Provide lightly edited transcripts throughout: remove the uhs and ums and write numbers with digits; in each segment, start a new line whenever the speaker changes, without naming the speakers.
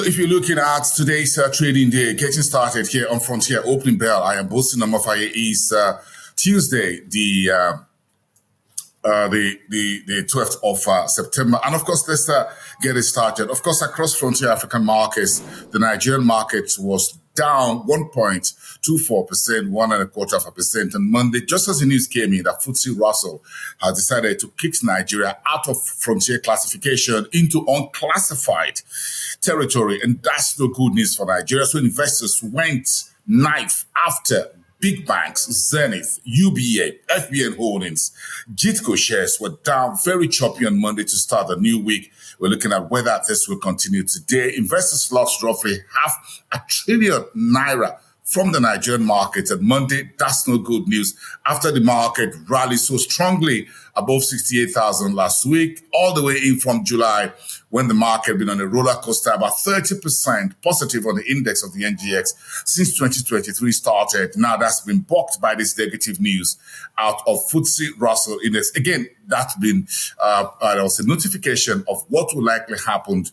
if you're looking at today's trading day, getting started here on Frontier Opening Bell, I am boasting number 5 is Tuesday, the 12th of September. And of course, let's get it started. Of course, across Frontier African markets, the Nigerian market was down 1.24%, 1.25% on Monday, just as the news came in that FTSE Russell has decided to kick Nigeria out of frontier classification into unclassified territory. And that's no good news for Nigeria. So investors went knife after big banks, Zenith, UBA, FBN Holdings, Jitco shares were down very choppy on Monday to start the new week. We're looking at whether this will continue today. Investors lost roughly ₦500 trillion from the Nigerian market on Monday. That's no good news after the market rallied so strongly above 68,000 last week, all the way in from July, when the market had been on a roller coaster, about 30% positive on the index of the NGX since 2023 started. Now that's been balked by this negative news out of FTSE Russell Index. Again, that's been there was a notification of what will likely happen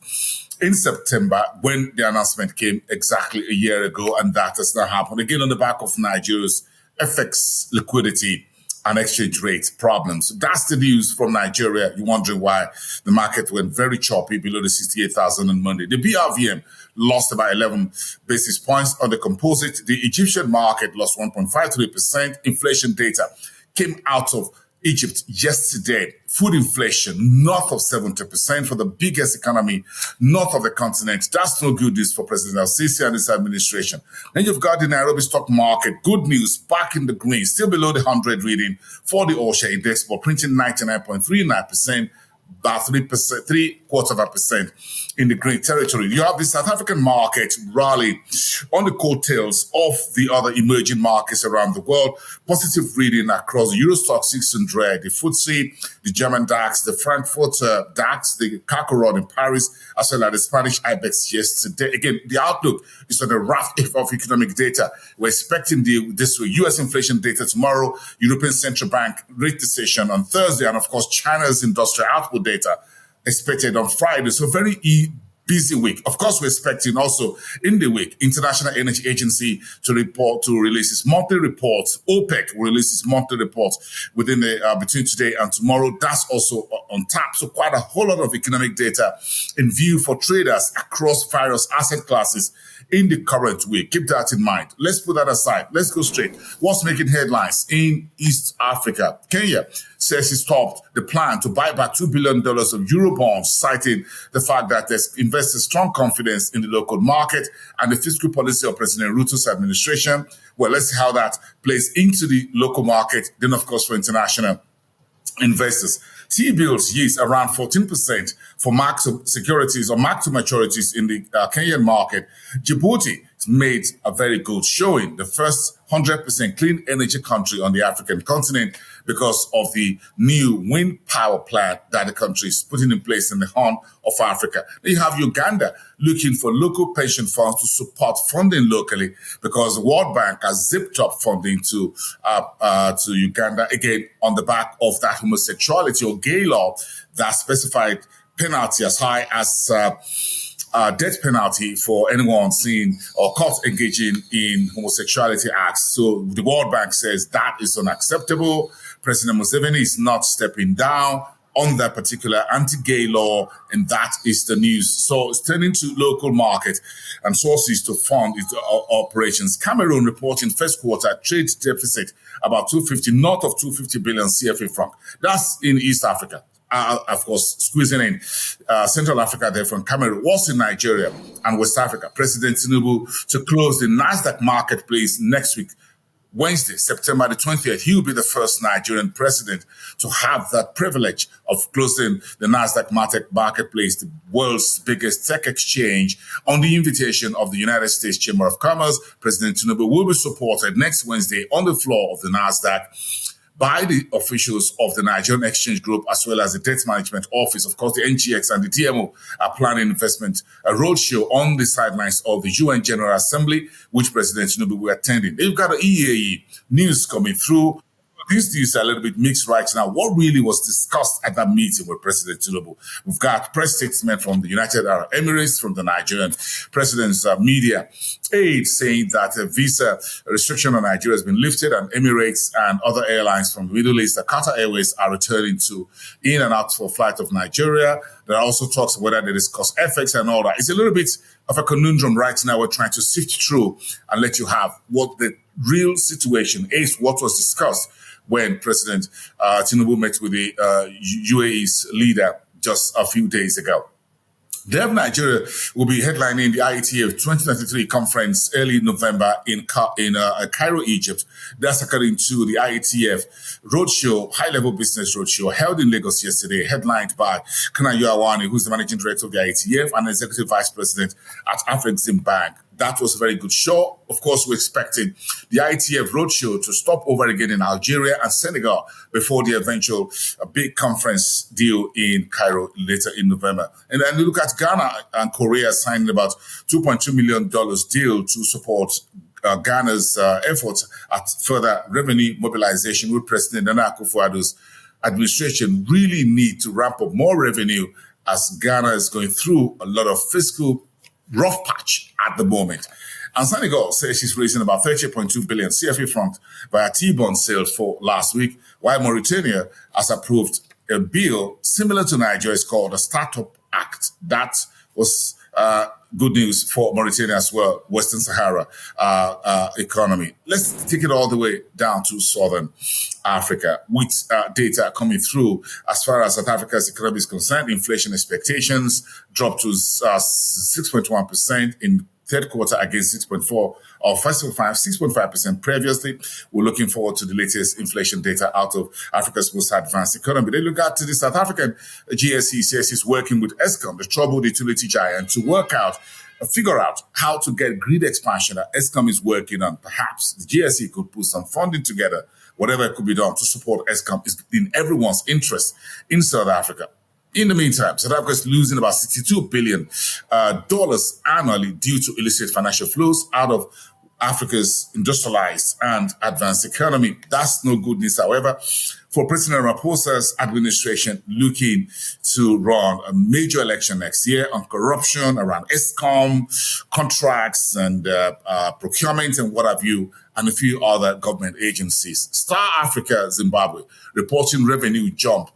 in September when the announcement came exactly a year ago, and that has now happened again on the back of Nigeria's FX liquidity and exchange rate problems. That's the news from Nigeria. You're wondering why the market went very choppy below the 68,000 on Monday. The BRVM lost about 11 basis points on the composite. The Egyptian market lost 1.53%. Inflation data came out of Egypt yesterday. Food inflation north of 70% for the biggest economy north of the continent. That's no good news for President Al-Sisi and his administration. Then you've got the Nairobi stock market. Good news, back in the green, still below the 100 reading for the all-share index, but printing 99.39%. About 3.75% in the green territory. You have the South African market rally on the coattails of the other emerging markets around the world. Positive reading across the Eurostock 600, the FTSE, the German DAX, the Frankfurt DAX, the CAC in Paris, as well as the Spanish IBEX yesterday. Again, the outlook is on the raft of economic data. We're expecting this US inflation data tomorrow, European Central Bank rate decision on Thursday, and of course, China's industrial output data expected on Friday. So very busy week. Of course, we're expecting also in the week, International Energy Agency to release its monthly reports. OPEC will release its monthly report within between today and tomorrow. That's also on tap. So quite a whole lot of economic data in view for traders across various asset classes in the current week. Keep that in mind. Let's put that aside. Let's go straight. What's making headlines in East Africa? Kenya says it stopped the plan to buy back $2 billion of Eurobonds, citing the fact that there's investors' strong confidence in the local market and the fiscal policy of President Ruto's administration. Well, let's see how that plays into the local market. Then, of course, for international investors. T-bills yields around 14% for securities or mark-to-maturities in the Kenyan market. Djibouti made a very good showing, the first 100% clean energy country on the African continent because of the new wind power plant that the country is putting in place in the Horn of Africa. Then you have Uganda looking for local pension funds to support funding locally because the World Bank has zipped up funding to Uganda, again, on the back of that homosexuality or gay law that specified penalty as high as death penalty for anyone seen or caught engaging in homosexuality acts. So the World Bank says that is unacceptable. President Museveni is not stepping down on that particular anti-gay law, and that is the news. So it's turning to local market and sources to fund its operations. Cameroon reporting first quarter trade deficit about 250, north of 250 billion CFA franc. That's in East Africa. Of course, squeezing in Central Africa there from Cameroon, was in Nigeria and West Africa. President Tinubu to close the NASDAQ Marketplace next week, Wednesday, September the 20th. He will be the first Nigerian president to have that privilege of closing the NASDAQ Marketplace, the world's biggest tech exchange, on the invitation of the United States Chamber of Commerce. President Tinubu will be supported next Wednesday on the floor of the NASDAQ by the officials of the Nigerian Exchange Group, as well as the Debt Management Office. Of course, the NGX and the DMO are planning investment roadshow on the sidelines of the UN General Assembly, which President Tinubu will be attending. They've got an EAE news coming through. these news are a little bit mixed right now. What really was discussed at that meeting with President Tinubu? We've got press statement from the United Arab Emirates, from the Nigerian president's media aide, saying that a visa restriction on Nigeria has been lifted, and Emirates and other airlines from the Middle East, the Qatar Airways, are returning to in and out for flight of Nigeria. There are also talks of whether there is cost effects and all that. It's a little bit of a conundrum right now. We're trying to sift through and let you have what the real situation is, what was discussed when President Tinubu met with the UAE's leader just a few days ago. Dev Nigeria will be headlining the IETF 2023 conference early November in Cairo, Egypt. That's according to the IETF roadshow, high-level business roadshow held in Lagos yesterday, headlined by Kanayo Awani, who's the managing director of the IETF and executive vice president at Afrexim Bank. That was a very good show. Of course, we're expecting the IETF roadshow to stop over again in Algeria and Senegal before the eventual big conference deal in Cairo later in November. And then we look at Ghana and Korea signing about $2.2 million deal to support Ghana's efforts at further revenue mobilization, with President Nana Akufo-Addo's administration really need to ramp up more revenue as Ghana is going through a lot of fiscal rough patch at the moment. And Senegal says she's raising about 30.2 billion CFA front via T-bond sale for last week, while Mauritania has approved a bill similar to Nigeria's called the Startup Act. That was good news for Mauritania as well, Western Sahara economy. Let's take it all the way down to Southern Africa, with data coming through as far as South Africa's economy is concerned. Inflation expectations dropped to 6.1% in third quarter against 6.4% or 6.5% previously. We're looking forward to the latest inflation data out of Africa's most advanced economy. They look at the South African GSE, says it's working with Eskom, the troubled utility giant, to figure out how to get grid expansion that Eskom is working on. Perhaps the GSE could put some funding together. Whatever could be done to support Eskom is in everyone's interest in South Africa. In the meantime, South Africa is losing about $62 billion annually due to illicit financial flows out of Africa's industrialized and advanced economy. That's no good news, however, for President Ramaphosa's administration looking to run a major election next year on corruption around Eskom, contracts and procurement and what have you, and a few other government agencies. Star Africa Zimbabwe reporting revenue jump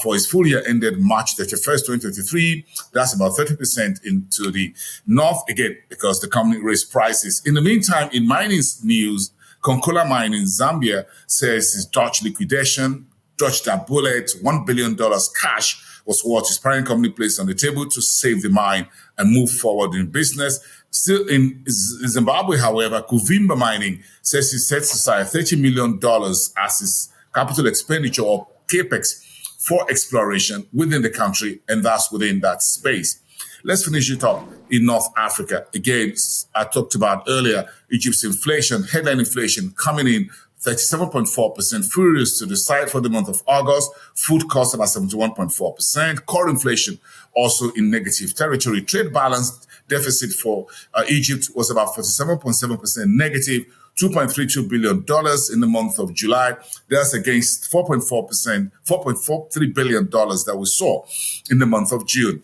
for its full year ended March 31st, 2023. That's about 30% into the north, again, because the company raised prices. In the meantime, in mining news, Konkola Mine in Zambia says its Dutch liquidation dodged a bullet. $1 billion cash was what its parent company placed on the table to save the mine and move forward in business. Still in Zimbabwe, however, Kuvimba Mining says it sets aside $30 million as its capital expenditure or capex for exploration within the country, and that's within that space. Let's finish it up in North Africa. Again, I talked about earlier, Egypt's inflation, headline inflation coming in 37.4%, furious to the side for the month of August. Food costs about 71.4%. Core inflation also in negative territory. Trade balance deficit for Egypt was about 47.7% negative. $2.32 billion in the month of July. That's against 4.43 billion that we saw in the month of June.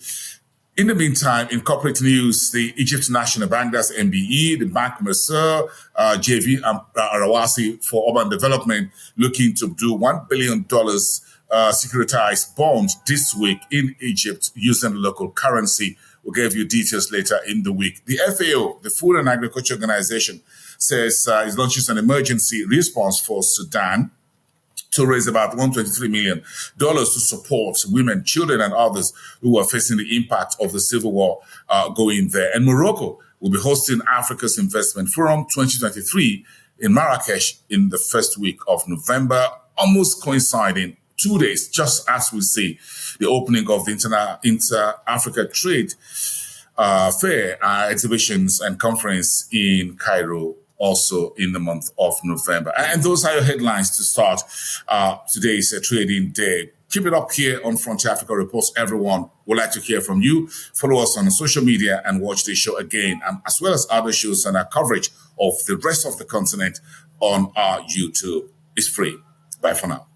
In the meantime, in corporate news, the Egypt National Bank, that's MBE, the Bank Mercer, JV, and Arawasi for urban development, looking to do $1 billion securitized bonds this week in Egypt using the local currency. We'll give you details later in the week. The FAO, the Food and Agriculture Organization, says it launches an emergency response for Sudan to raise about $123 million to support women, children, and others who are facing the impact of the civil war going there. And Morocco will be hosting Africa's Investment Forum 2023 in Marrakesh in the first week of November, almost coinciding 2 days, just as we see the opening of the Inter-Africa Trade Fair exhibitions and conference in Cairo, also in the month of November. And those are your headlines to start today's trading day. Keep it up here on Frontier Africa Reports, everyone. We'd like to hear from you. Follow us on social media and watch this show again, as well as other shows and our coverage of the rest of the continent on our YouTube. It's free. Bye for now.